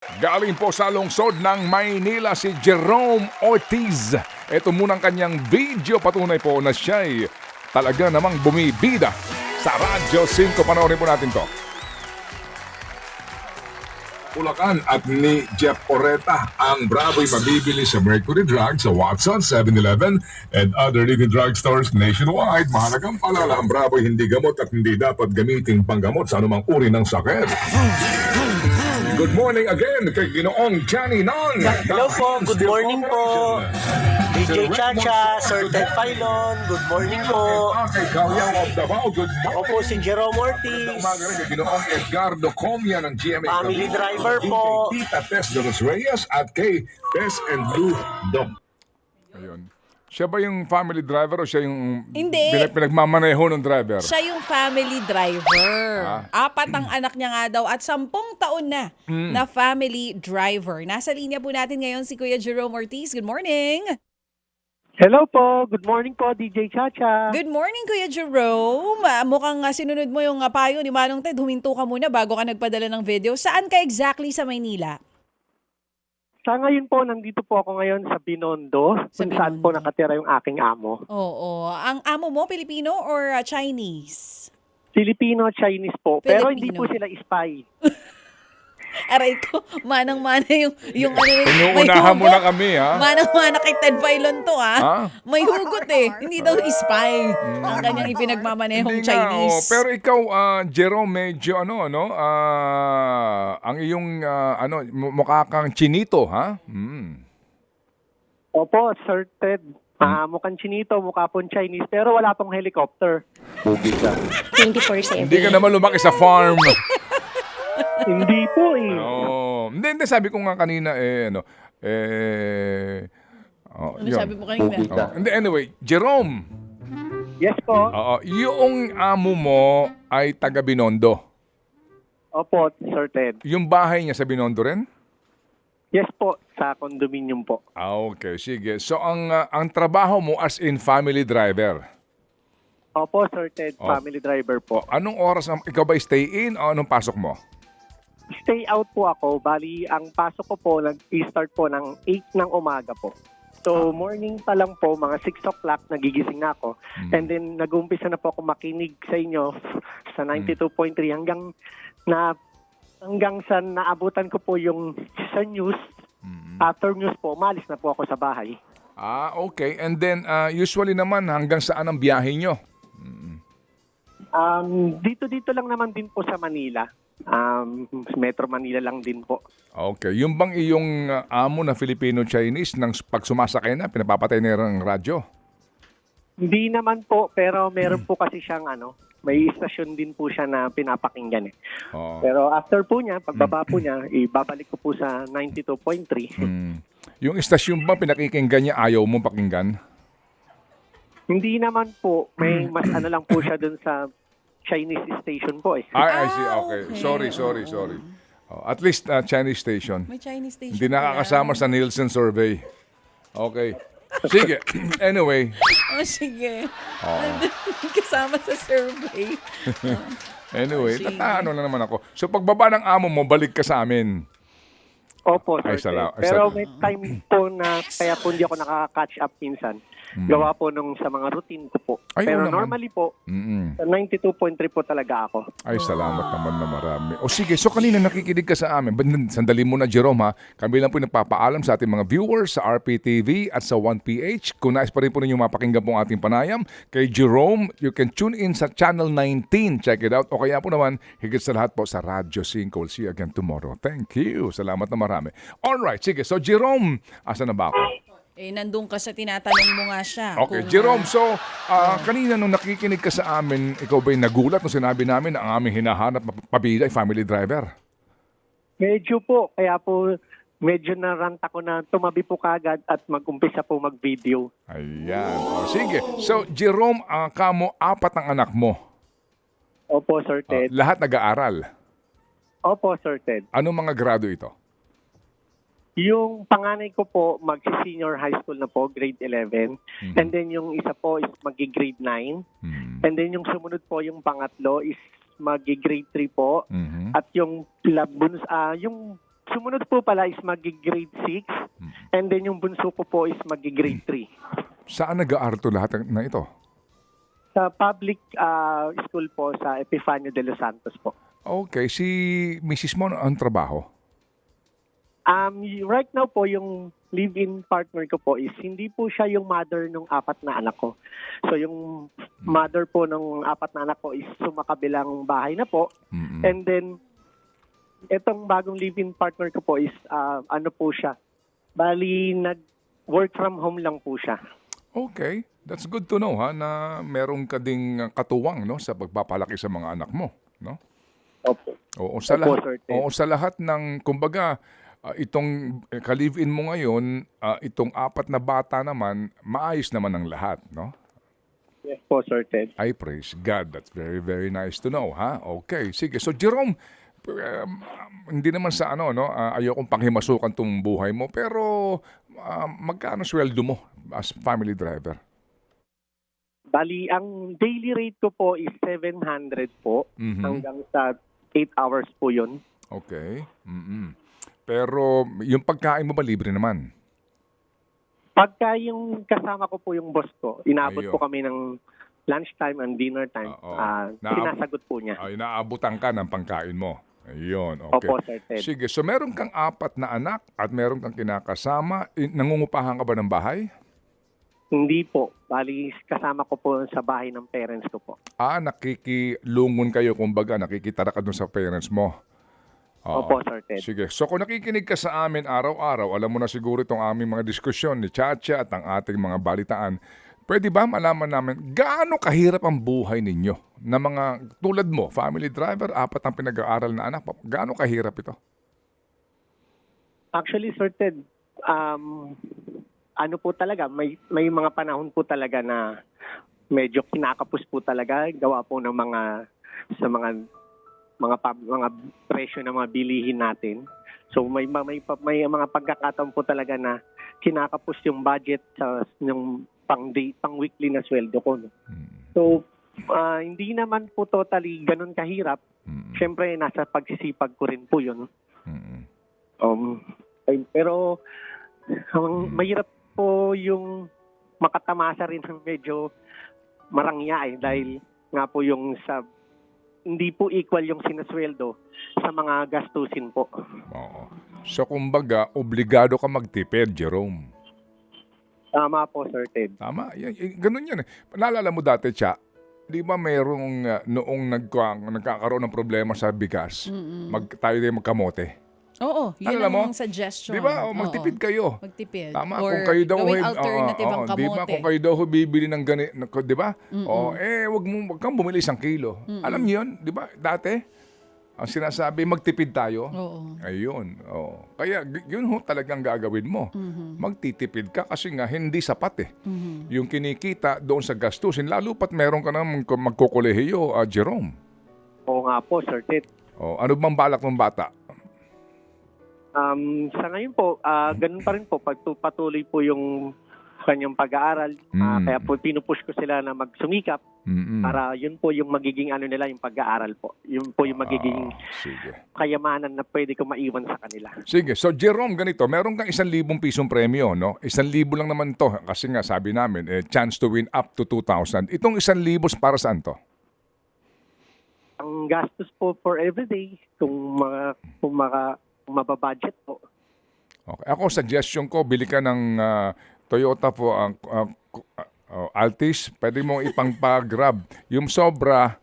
Galing po sa lungsod ng Maynila si Jerome Ortiz. Ito munang kanyang video patunay po na siya'y talaga namang bumibida sa Radyo 5. Panoorin po natin to. Bulacan at ni Jeff Oreta ang Bravo'y mabibili sa Mercury Drug sa Watson, 7-Eleven and other leading drugstores nationwide. Mahalagang paalala, ang Bravo'y hindi gamot at hindi dapat gamitin panggamot sa anumang uri ng sakit. Good morning again kay Ginoong Johnny Nong. Hello po, good morning po. DJ Chacha, Sir Ted Filon, good morning po. Kay Kawyang of Davao, good Ako morning. po si Jerome Ortiz, Umaga rin kay Ginoong Edgardo Comia ng GMA. family driver po. Kay Tita Tess de los Reyes at kay Tess and Lou Dom. Ayun. Siya ba yung family driver o siya yung Hindi. pinagmamaneho ng driver? Siya yung family driver. 4 ang anak niya nga daw at 10 taon na na family driver. Nasa linya po natin ngayon si Kuya Jerome Ortiz. Good morning. Hello po, good morning po DJ Chacha. Good morning, Kuya Jerome. Mukhang sinunod mo yung payo ni Manong Ted. Huminto ka muna bago ka nagpadala ng video. Saan ka exactly sa Maynila? Sa ngayon po, nandito po ako ngayon sa Binondo, Sa kung saan po Binondo. nakatira yung aking amo. Oo. Ang amo mo, Pilipino or Chinese? Filipino-Chinese po, pero hindi Filipino. po sila spy. Aray ko, manang-mana yung ano. Inuunahan mo na kami, ha? Manang-mana kay Ted Filon to, Ha? ha? May hugot eh. Hindi daw spy ang kanyang ipinagmamanehong Hindi nga, Chinese. pero ikaw, Jerome, medyo ang iyong mukha kang chinito, ha? Opo, Sir Ted. Mukhang chinito, mukha pong Chinese, pero wala pong helicopter. 24/7. Hindi ka naman lumaki sa farm. Hindi po eh. Hindi, sabi ko nga kanina, Ano yun. sabi mo kanina? Hindi, anyway, Jerome, Yes po. yung amo mo ay taga Binondo. Opo, Sir Ted. Yung bahay niya sa Binondo rin? Yes po, sa condominium po. Okay, sige. So, ang trabaho mo as in family driver. Opo, Sir Ted, family driver po. Anong oras, ikaw ba stay in o anong pasok mo? Stay out po ako. Bali, ang pasok ko po, nag-start po ng 8 ng umaga po. So, morning pa lang po, mga 6 o'clock, nagigising na ako. And then, nag-umpisa na po ako makinig sa inyo sa 92.3 hanggang sa naabutan ko po yung sa news. After news po, umalis na po ako sa bahay. Okay. And then, usually naman, hanggang saan ang biyahe nyo? Dito lang naman din po sa Manila. Metro Manila lang din po. Okay. Yung bang iyong amo na Filipino-Chinese, nang pag sumasakay na, pinapapatay na ng radyo? Hindi naman po, pero meron po kasi siyang may istasyon din po siya na pinapakinggan eh. Oo. Pero after po niya, pagbaba po niya, ibabalik ko po sa 92.3. Yung istasyon ba pinakikinggan niya, ayaw mong pakinggan? Hindi naman po, may mas lang po siya dun sa Chinese station po eh. I see. Okay. okay. Sorry. At least Chinese station. May Chinese station. Hindi nakakasama sa Nielsen survey. Okay. Sige. Anyway. Sige. Kasama sa survey. Anyway, Sige. ano na naman ako. So pagbaba ng amo mo, balik ka sa amin. Opo, Ay, sir. salamat. Pero may time po na kaya po hindi ako nakaka-catch up minsan. Gawa po nung sa mga routine ko po. Ay, Pero oo naman. normally po, Mm-mm. sa 92.3 po talaga ako. Ay, salamat naman na marami. O sige, so kanina nakikinig ka sa amin. Sandali muna, Jerome, ha? Kami lang po nagpapaalam sa ating mga viewers sa RPTV at sa 1PH. Kung nais pa rin po ninyo mapakinggan po ang ating panayam kay Jerome, you can tune in sa Channel 19. Check it out. O kaya po naman, higit sa lahat po sa Radyo 5. We'll see you again tomorrow. Thank you. Salamat na marami. Alright, sige. So, Jerome, asa na ba ako? Nandun ka sa tinatanong mo nga siya. Okay, Kung, Jerome, so kanina nung nakikinig ka sa amin, ikaw ba'y nagulat nung sinabi namin na ang aming hinahanap na pabida ay family driver? Medyo po, kaya po medyo naranta ko na tumabi po kagad at mag-umpisa po mag-video. Ayan. O, sige. So, Jerome, kamo, 4 ang anak mo. Opo, Sir Ted. Lahat nag-aaral. Opo, Sir Ted. Anong mga grado ito? Yung panganay ko po, mag-senior high school na po, grade 11. And then yung isa po is mag-grade 9. And then yung sumunod po, yung pangatlo is mag-grade 3 po. At yung sumunod po pala is magi-grade 6 and then yung bunso ko po is magi-grade 3. Saan nag-aaral to lahat na ito? Sa public school po sa Epifanio de los Santos po. Okay, si Mrs. mo ang trabaho? Right now po, yung live-in partner ko po is hindi po siya yung mother ng 4 na anak ko. So yung mother po ng 4 na anak ko is sumakabilang bahay na po. And then, itong bagong live-in partner ko po is ano po siya. Bali, nag-work from home lang po siya. Okay, that's good to know ha na meron ka ding katuwang no sa pagpapalaki sa mga anak mo, no? Opo. Oo, sa Opo, lahat. Sir Ted. Oo, sa lahat ng kumbaga itong ka-live-in mo ngayon, itong 4 na bata naman, maayos naman ang lahat, no? Yes po, Sir Ted. I praise God. That's very, very nice to know, ha? Okay, sige. So, Jerome, hindi naman sa ano, no? Ayokong panghimasukan tong buhay mo, pero magkano sweldo mo as family driver? Bali, ang daily rate ko po is 700 po hanggang sa 8 hours po yun. Okay. Pero yung pagkain mo ba libre naman? Pagka yung kasama ko po yung boss ko, inabot Ayun. po kami ng lunchtime and dinner time. Oo. Sinasagot po niya. Ay, naabutan ka ng pangkain mo. Ayun, okay. Opo, Sir Ted. Sige, so meron kang 4 na anak at meron kang kinakasama. Nangungupahan ka ba ng bahay? Hindi po. Bali, kasama ko po sa bahay ng parents ko po. Nakikilungon kayo, kumbaga, nakikitara ka dun sa parents mo. Oo. Opo, Sir Ted. Sige. So kung nakikinig ka sa amin araw-araw, alam mo na siguro itong aming mga diskusyon ni Chacha at ang ating mga balitaan. Pwede ba malaman namin gaano kahirap ang buhay ninyo na mga tulad mo, family driver, 4 ang pinag-aaral na anak, gaano kahirap ito? Actually, Sir Ted, ano po talaga, may mga panahon po talaga na medyo kinakapos po talaga, gawa po ng sa mga presyo ng mga bilihin natin. So may mga pagkakataon po talaga na kinakapos yung budget sa yung pang weekly na sweldo ko. No? So hindi naman po totally ganun kahirap. Siyempre nasa pagsisipag ko rin po 'yun. Pero mahirap po yung makatamasa rin ng medyo marangya dahil nga po yung hindi po equal yung sinasweldo sa mga gastusin po. Oo. So kumbaga, obligado ka magtipid, Jerome. Tama po, Sir Ted. Tama. Ganun yan. Naalala mo dati, Cha, di ba mayroong noong nagkakaroon ng problema sa bigas, tayo din magkamote. Oo, yun Alam mo? ang suggestion. Di ba? Magtipid kayo. Magtipid. Tama, Or kung kayo daw gawing alternative ang di ba? kamote. Kung kayo daw bibili ng ganito, di ba? Wag kang bumili 1 kilo. Alam niyo 'yun, di ba? Dati ang sinasabi magtipid tayo. Oo. Ayun. Kaya yun talagang gagawin mo. Magtitipid ka kasi nga hindi sapat eh. Yung kinikita doon sa gastusin, lalo pat meron ka nang magkokolehiyo, Jerome. Oo nga po, Sir Ted. Ano bang balak ng bata? Sa ngayon po, ganun pa rin po, patuloy po yung kanyang pag-aaral. Kaya po pinupush ko sila na magsumikap para yun po yung magiging nila yung pag-aaral po. Yun po yung magiging Sige. kayamanan na pwede ko maiwan sa kanila. Sige. So Jerome, ganito, meron kang 1,000 pisong premyo, no? 1,000 lang naman to kasi nga sabi namin, chance to win up to 2,000. Itong 1,000 para saan to? Ang gastos po for everyday, kung mababudget po. Okay. Ako, suggestion ko, bili ka ng Toyota po, Altis. Pwede mong ipang-grab. Yung sobra,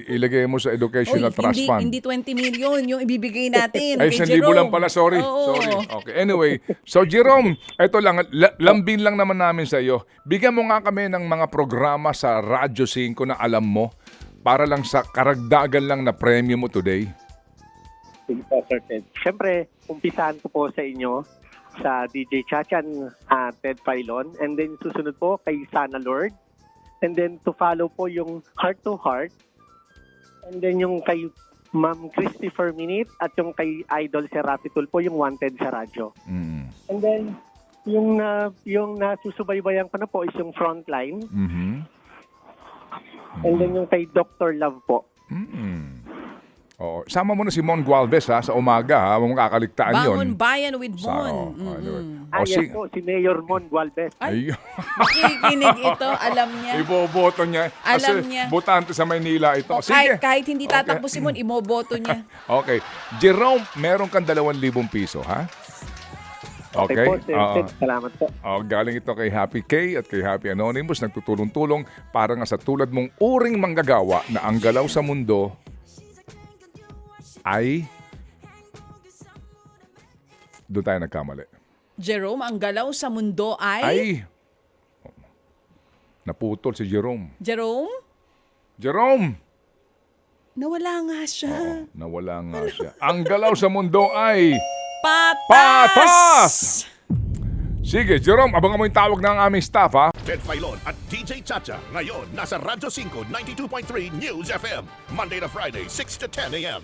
ilagay mo sa educational trust fund. Hindi 20 million yung ibibigay natin. Ay, kay 1,000 Jerome. lang pala. Sorry. Oo. Sorry. Okay. Anyway, so Jerome, eto lang, lambing lang naman namin sa iyo. Bigyan mo nga kami ng mga programa sa Radyo 5 na alam mo para lang sa karagdagan lang na premyo mo today. Sige po, Sir Ted. Siyempre, umpisahan ko po sa inyo sa DJ Chachan, Ted Filon. And then susunod po kay Sana Lord. And then to follow po yung Heart to Heart. And then yung kay Ma'am Christopher Minute at yung kay Idol Serapitul po yung Wanted sa radyo. And then yung nasusubaybayan ko na po is yung Frontline. And then yung kay Dr. Love po. Oo. Sama mo na si Mon Gualvez ha, sa umaga ha. Huwag mong kakaligtaan yun. Bangon Bayan with Mon. Anyway. Yes po, si Mayor Mon Gualvez. Ay. Makikinig ito, alam niya. Iboboto niya. Alam Kasi niya. botante sa Maynila ito. O, kahit hindi tatakbo si Mon, imoboto niya. Okay. Jerome, meron kang 2,000 piso, ha? Okay. Okay po, sir. Salamat po. Galing ito kay Happy K at kay Happy Anonymous. Nagtutulong-tulong para nga sa tulad mong uring manggagawa na ang galaw sa mundo ay doon tayo nagkamali. Jerome, ang galaw sa mundo ay... Ay! Naputol si Jerome. Jerome? Jerome! Nawala nga siya. Nawala nga siya. Ang galaw sa mundo ay... Patas! Sige, Jerome, abangan mo yung tawag ng aming staff, ha? Ted Filon at DJ Chacha. Ngayon, nasa Radyo 5, 92.3 News FM. Monday to Friday, 6 to 10 a.m.